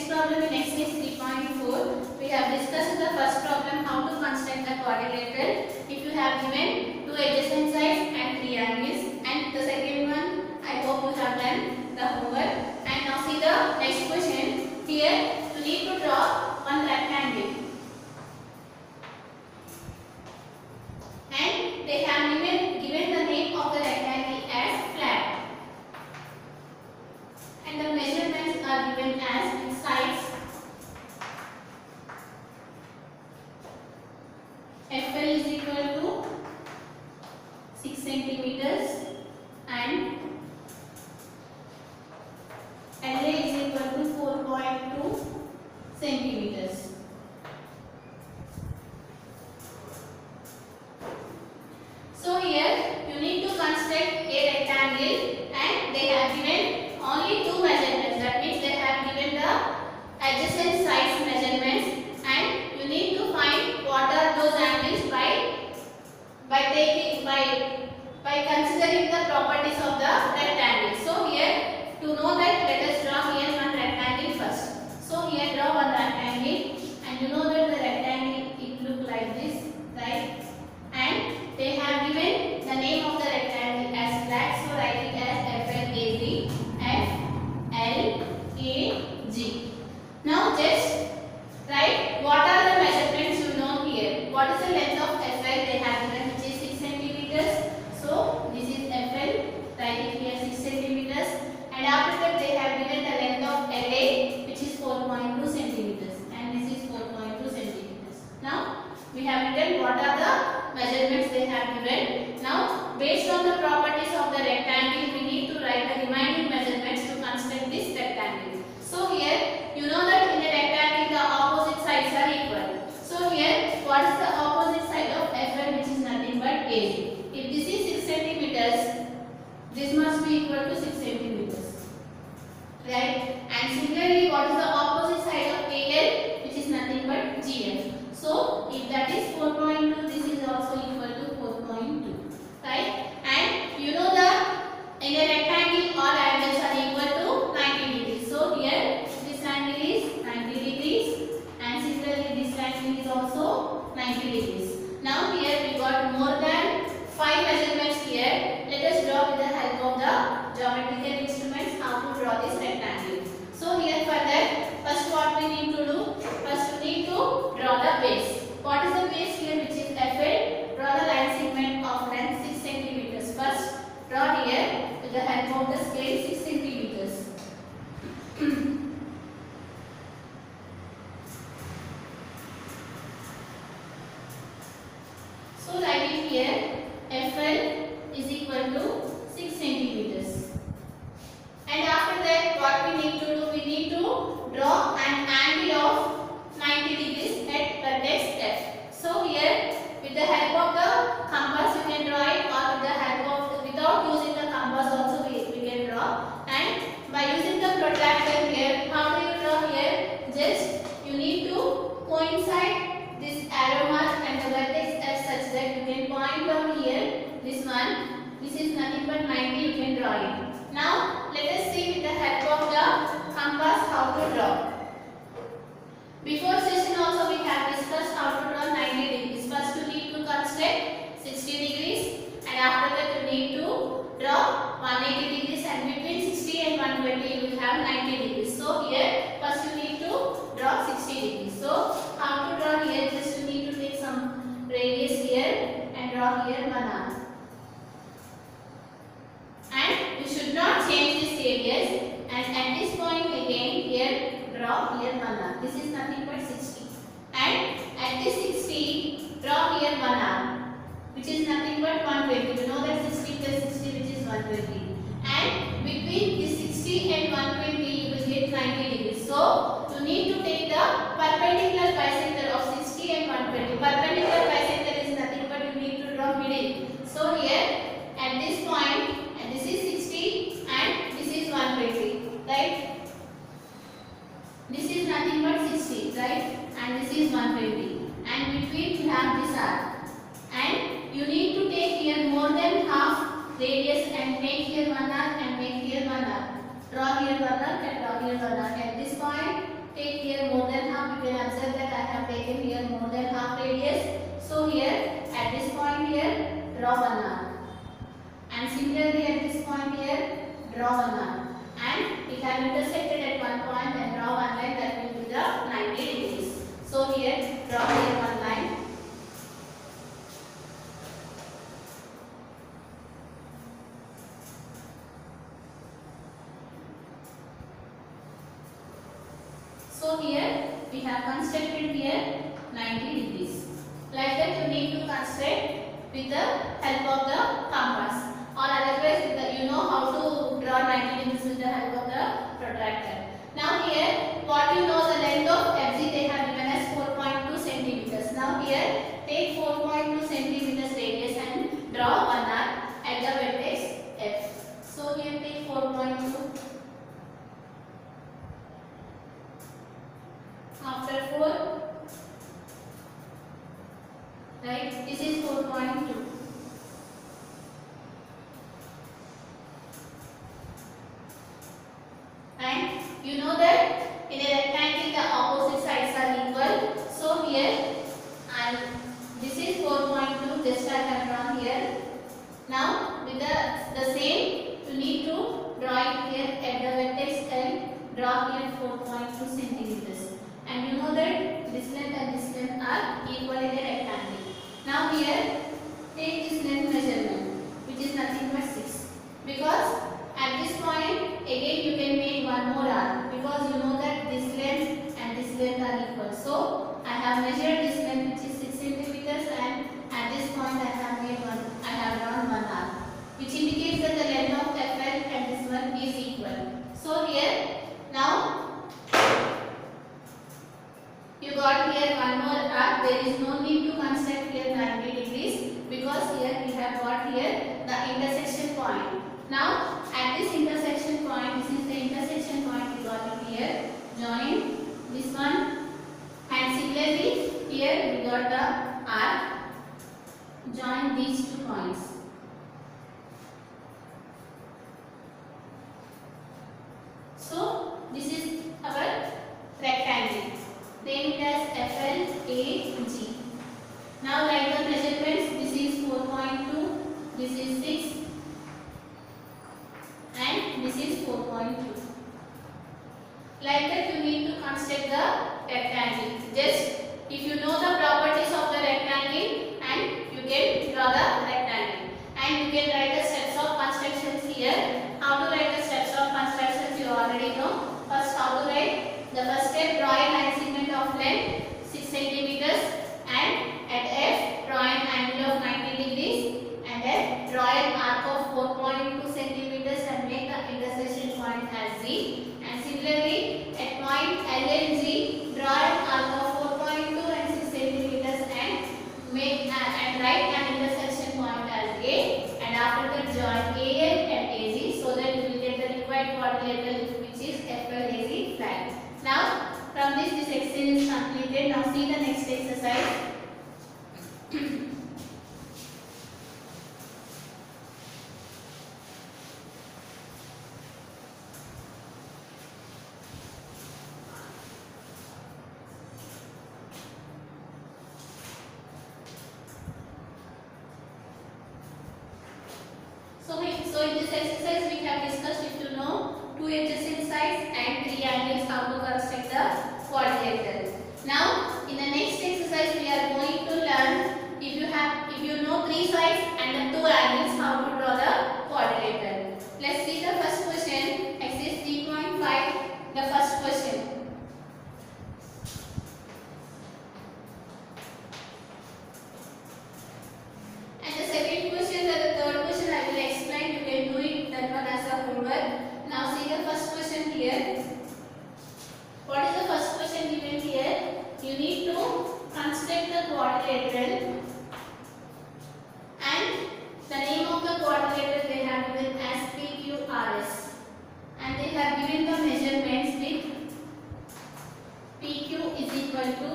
next problem in exercise 3.4. We have discussed in the first problem how to construct the quadrilateral if you have given two adjacent sides and three angles, and the second one I hope you have done the homework. And now see the next question. Here you need to draw one rectangle and they have given the name of the rectangle as flat, and the measurements are given as in sides. FL is equal to 6 centimeters and LA is equal to 4.2 centimeters. So here you need to construct a rectangle and they have given only two measurements. That means they have given the adjacent sides measurements, and you need to find what are those angles by considering the properties of the rectangle. So here to know that, let us draw here one rectangle first. So here draw one rectangle, and you know that the rectangle it look like this, right? And they have given the name of the rectangle as flat, so write it as FLAG, FLAG. Now just write what are the measurements you know here. What is the length of FL they have given, which is 6 centimeters. So this is FL, write it here 6 centimeters. And after that they have given the length of LA, which is 4.2 centimeters, and this is 4.2 centimeters. Now we have written what are the measurements they have given. Now based on the properties of the rectangle, we need to write the remaining measurements to construct this rectangle. So here you know that in a rectangle the opposite sides are equal. So here what is the opposite side of FL, which is nothing but AG. If this is 6 centimeters, this must be equal to 6 centimeters, right? And similarly, what is the opposite side of AL, which is nothing but GF. So if that is 4.2, this is also equal to 4.2, right? And you know that in a rectangle all angles are equal to 90 degrees. So here this angle is 90 degrees, and similarly this angle is also 90 degrees. Now here we got more than 5 measurements here. Let us draw with the help of the geometrical instruments how to draw this rectangle. So here for that, first what we need to do? First we need to draw the base. What is the base here, which is FL? Draw the line segment of length 6 centimeters. First draw here with the help of the scale 6 centimeters. So write it here, FL is equal to 6 centimeters. And after that what we need to do? We need to draw an angle of 90 degrees at vertex F. So here with the help of the compass you can draw it, or with the help of without using the compass also we can draw. And by using the protractor here, how do you draw here? Just you need to coincide this arrow mark and the vertex F such that you can point down here, this one. This is nothing but 90, you can draw it. Now let us see with the help of the compass how to draw. Before session also we have discussed how to draw 90 degrees. First you need to construct 60 degrees, and after that you need to draw 180 degrees, and between 60 and 120 you will have 90 degrees. So here first you need to draw 60 degrees. So how to draw here? Just you need to take some radius here and draw here 1 arc. And you should not change this radius, and at this point again here draw here 1 arc. This is nothing but 60, and at this 60 draw here 1 arc, which is nothing but 120. You know that 60 plus 60, which is 120, and between this 60 and 120 you will get 90 degrees. So you need to take the perpendicular bisector of 60 and 120. Perpendicular bisector is nothing but you need to draw middle. So here at this point, and this is 60 and this is 120, right? This is nothing but 60, right? And this is 120, and between you have this arc, and you need to take here more than half radius and make here 1 arc and make here 1 arc. Draw here 1 arc and draw here 1 arc. At this point can observe that I have taken here more than half radius. So here at this point here draw one arc, and similarly at this point here draw one arc, and it have intersected at one point and draw one line that will be the 90 degrees. So here draw here one line. So here we have constructed here 90 degrees. Like that you need to construct with the help of the compass, or otherwise with the, you know how to draw 90 degrees with the help of the protractor. Now here what you know, the length of FG they have given as 4.2 centimeters. Now here take 4.2 centimeters radius and draw one arc at the vertex F. So here take 4.2. After 4, right, this is 4.2. And you know that in a rectangle the opposite sides are equal. So here, and this is 4.2, just I have drawn here. Now with the same, you need to draw it here at the vertex L. Draw here 4.2 centimeters. And you know that this length and this length are equal in a rectangle. Now here take this length measurement, which is nothing but 6. Because at this point again you can make one more arc, because you know that this length and this length are equal. So I have measured this length, which is 6 centimeters, and at this point I have drawn one arc, which indicates that the length of FL and this one is equal. So here now you got here one more arc. There is no need to construct here 90 degrees, because here we have got here the intersection point. Now at this intersection point, this is the intersection point we got it here. Join this one, and similarly here we got the arc. Join these two points. So this is our rectangle. Name it as FLAG. Now write the measurements. This is 4.2, this is 6, and this is 4.2. Like that you need to construct the rectangle. Just if you know the properties of the rectangle, and you can draw the rectangle. And you can write the steps of constructions here. How to write the steps of constructions you already know. First, how to write? The first step, draw a line segment of length 6 centimeters, and at F draw an angle of 90 degrees, and then draw an arc of 4.2 centimeters and make the intersection point as Z. And similarly at point L and G, draw an arc of 4.2 and 6 centimeters and make and write an intersection point as A. And after that join AL and AG, so that you will get the required quadrilateral, which is FLAG line. Now from this exercise is completed. Now see the next exercise. So in this exercise we have discussed, if you know, 2 adjacent sides and 3 angles, how to construct the quadrilateral. Now in the next exercise we are going to learn, if you know 3 sides and the 2 angles, how to draw the quadrilateral. Let's see the first question. Exercise 3.5. The first question. And the second question and the third question I will explain. You can do it that one as a homework. Now see the first question here. What is the first question given here? You need to construct the quadrilateral, and the name of the quadrilateral they have given as PQRS, and they have given the measurements with PQ is equal to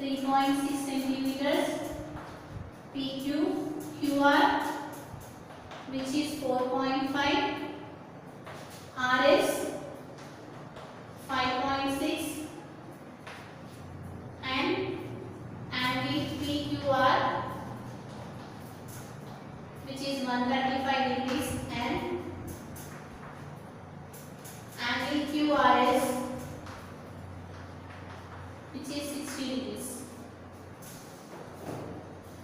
3.6 centimeters, PQ, QR which is 4.5, RS 5.6, QRS, which is 60 degrees.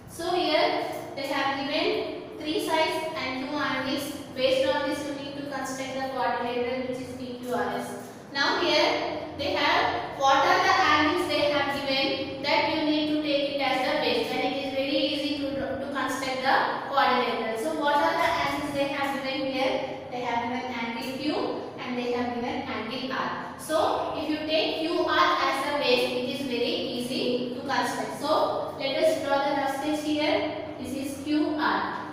So here they have given 3 sides and 2 angles. Based on this, you need to construct the quadrilateral, which is PQRS. Now here they have what are the angles they have given, that you need to take it as the base, and it is very easy to construct the quadrilateral. So what are the angles they have given here? They have given angle Q and they have given angle R. So if you take QR as the base, it is very easy to construct. So let us draw the rough sketch here. This is QR.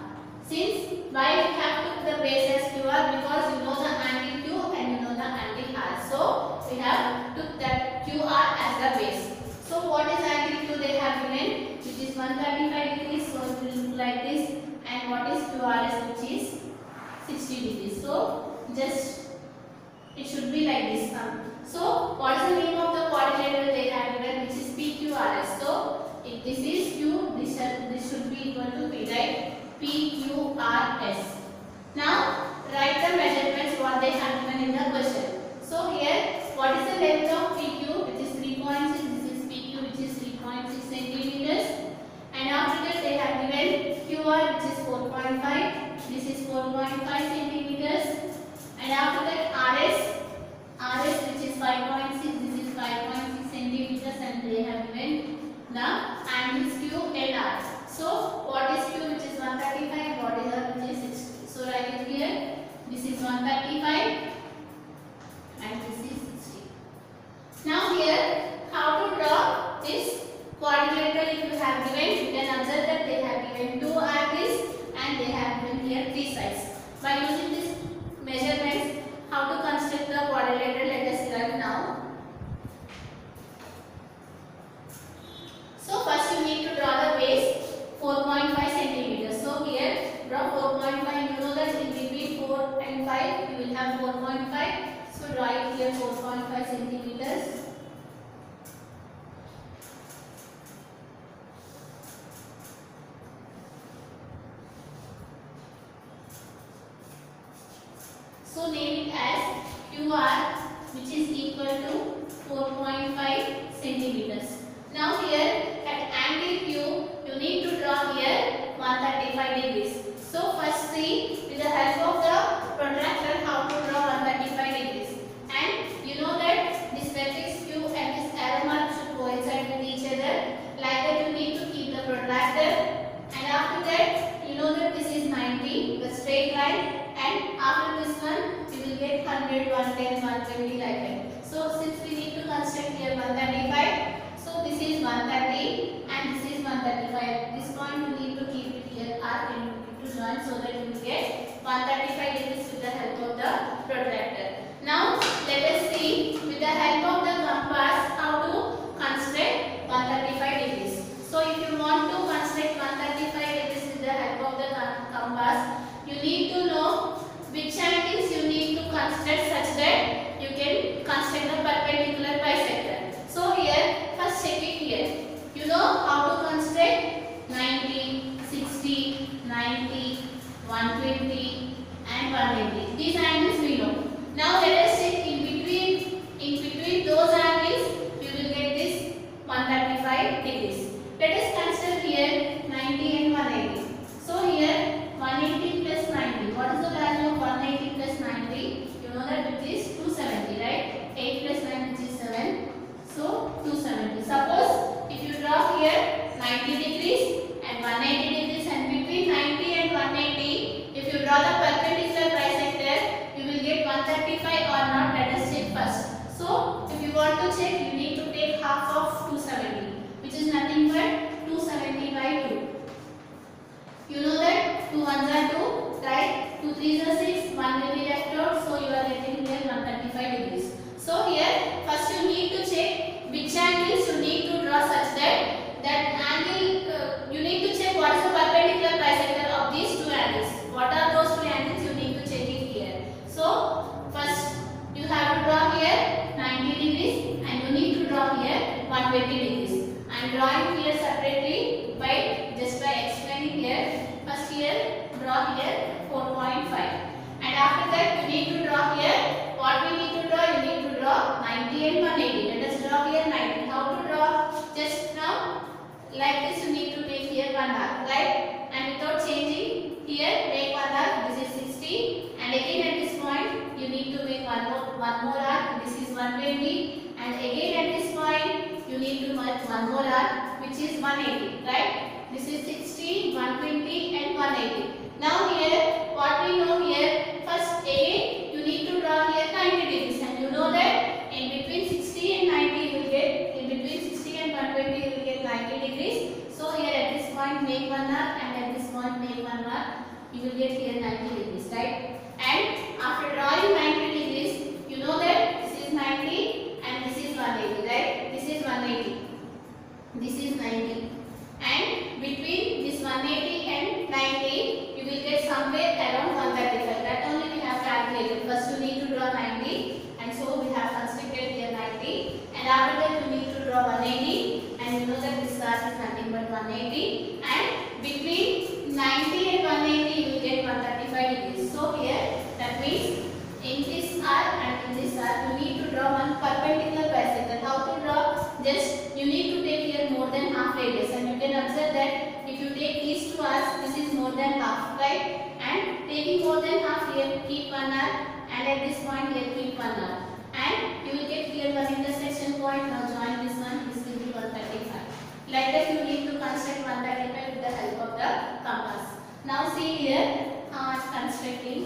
Since why we have took the base as QR? Because you know the angle Q and you know the angle R. So we have took that QR as the base. So what is angle Q they have given? Which is 135 degrees. So it will look like this. And what is QRS, which is 60 degrees. So just it should be like this. So what is the name of the quadrilateral they have given, which is PQRS. So if this is Q, this should be equal to P, right? PQRS. Now write the measurements what they have given in the question. So here what is the length of PQ, which is 3.6. This is PQ, which is 3.6 centimeters. And after that they have given QR, which is 4.5. This is 4.5 centimeters. And after that RS, which is 5.6. This is 5.6 centimeters, and they have given the angles Q and R. So what is Q, which is 135, what is R, which is 60. So write it here. This is 135 and this is 60. Now here how to draw this quadrilateral if you have given. You can observe that they have given 2 angles and they have given here 3 sides. By using this measurements, how to construct the quadrilateral, let us learn now. So first you need to draw the base 4.5 centimeters. So here draw 4.5. You know that in between 4 and 5 you will have 4.5. So draw it here 4.5 centimeters. So name it as QR, which is equal to 4.5 centimeters. Now here at angle Q, you need to draw here 135 degrees. So first see with the help of the protractor how to draw 135 degrees. And you know that this vertex Q and this arrow mark should coincide with each other. Like that you need to keep the protractor. And after that you know that this is 90, the straight line. And after this one, we will get 100, 110, 120 like that. So since we need to construct here 135, so this is 130 and this is 135. This point you need to keep it here R and you need to join so that you will get 135 degrees with the help of the protractor. Now let us see with the help of the compass how to construct 135 degrees. So if you want to construct 135 degrees with the help of the compass, you need to know which angles you need to construct such that you can construct the perpendicular bisector. So here, first check it here. You know how to construct 90, 60, 90, 120 and 180. These angles we know. Draw here 90. How to draw? Just now, like this, you need to take here 1 arc, right? And without changing, here make 1 arc. This is 60. And again at this point, you need to make one more arc. This is 120. And again at this point, you need to make one more arc, which is 180, right? This is 60, 120, and 180. Now here, what we know here, first again, you need to draw here 90 degrees. And you know that in between 60 and 90, you will get, in between 60 and 120, you will get 90 degrees. So here at this point, make 1 arc, and at this point, make 1 arc. You will get here 90 degrees, right? And after drawing 90 degrees, you know that this is 90 and this is 180, right? This is 180. This is 90. And between this 180 and 90, you will get somewhere around 135. That only we have calculated. First you need to draw 90, and so we have constructed here 90. And after that you need to draw 180, and you know that this arc is nothing but 180. And between 90 and 180, you will get 135 degrees. So here, that means in this arc and in this arc, you need to draw one perpendicular bisector. How to draw? Just you need to take here more than half radius, and you can observe that if you take these two arcs, this is more than half, right? And taking more than half here, keep 1 arc, and at this point here keep 1 arc, and you will get here one intersection point. Now join this one. This will be 135. Like that, you need to construct 135 with the help of the compass. Now see here how it's constructing.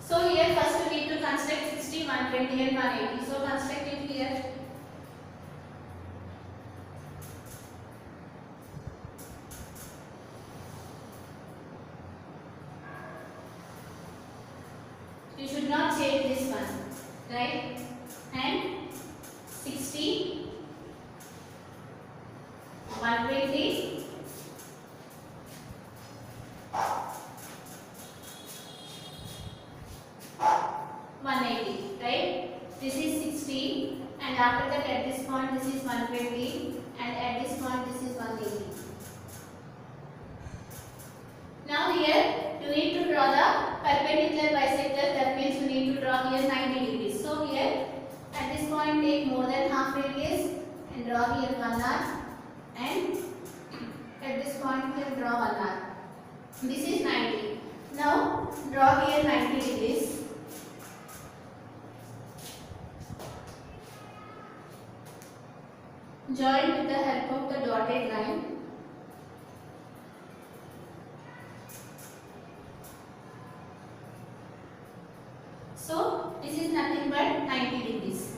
So here first we need to construct 60, 120 and 180. So construct it here. You should not change this one, right? And 60, 120, 180, right? This is 60, and after that at this point this is 120, and at this point this is 180. Now here you need to draw the perpendicular bisector. That means you need to draw here 90 degrees. So here at this point take more than half radius and draw here 1 arc, and at this point here draw 1 arc. This is 90. Now draw here 90 degrees. Join with the help of the dotted line. So this is nothing but 90 degrees.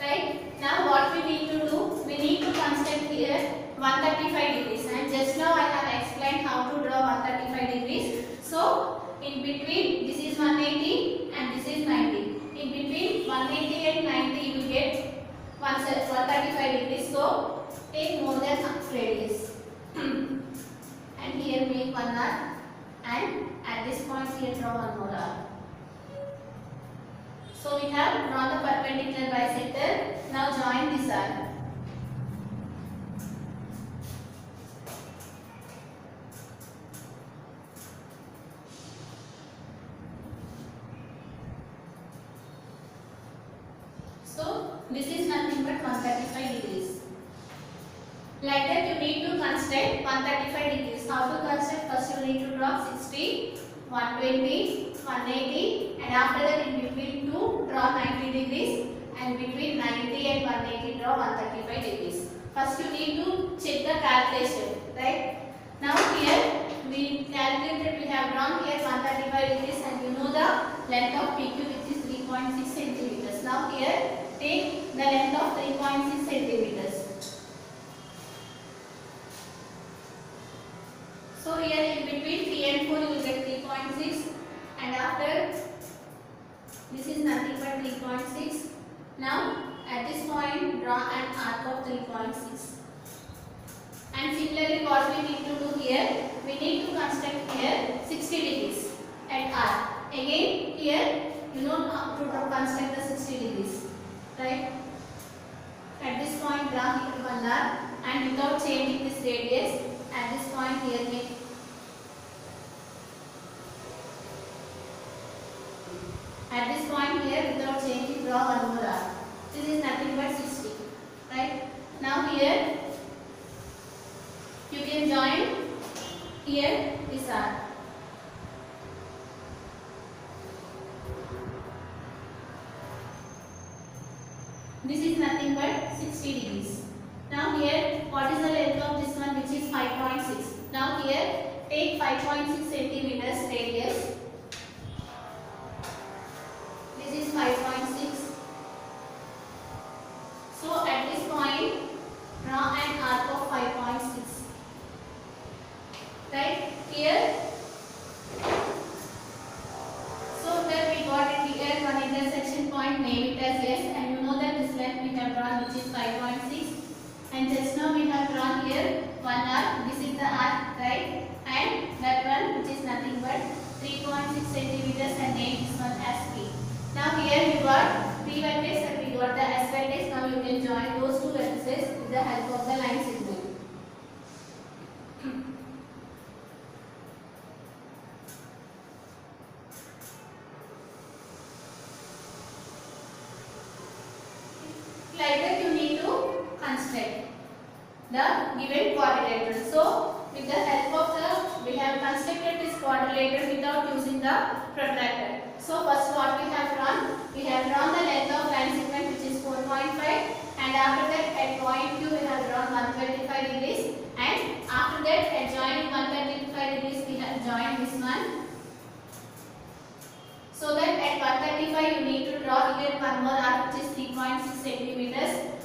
Right? Now what we need to do? We need to construct here 135 degrees. And just now I have explained how to draw 135 degrees. So in between this is 180 and this is 90. In between 180 and 90 you will get 135 degrees. So take more than half radius. And here make 1 arc, and at this point here draw 1 more arc. So we have drawn the perpendicular bisector. Now join this arc. So this is nothing but 135 degrees. Like that you need to construct 135 degrees. How to construct? First you need to draw 60, 120, 180, and after that in between 2 draw 90 degrees, and between 90 and 180 draw 135 degrees. First you need to check the calculation, right? Now here we calculated, we have drawn here 135 degrees, and you know the length of PQ, which is 3.6 centimeters. Now here take the length of 3.6 centimeters. So here in between 3 and 4 you will get 3.6, and after this is nothing but 3.6. Now at this point draw an arc of 3.6. And similarly what we need to do here, we need to construct here 60 degrees at arc. Again here you know how to construct the 60 degrees, right? At this point draw here 1 arc, and without changing this radius, at this point point here make. At this point here, without changing, draw one more arc. This is nothing but 60. Right? Now here, you can join here this arc. This is nothing but 60 degrees. Now here, what is the length of this one, which is 5.6. Now here, take 5.6 centimeters radius. This is 5.6. So at this point, draw an arc of 5.6. Right here. So that we got it here one intersection point, name it as S, and you know that this length we have drawn, which is 5.6. And just now we have drawn here one arc. This is the arc, right? And that one, which is nothing but 3.6 centimeters, and name this one as P. Now here we got P vertex and we got the S vertex. Now you can join those two vertices with the help of the line segment. Like that you need to construct the given quadrilateral. So with the help of we have constructed this quadrilateral without using the protractor. So first what we have drawn? We have drawn the length of line segment, which is 4.5, and after that at point Q we have drawn 135 degrees, and after that at joining 135 degrees we have joined this one. So that at 135 you need to draw here one more arc, which is 3.6 centimeters.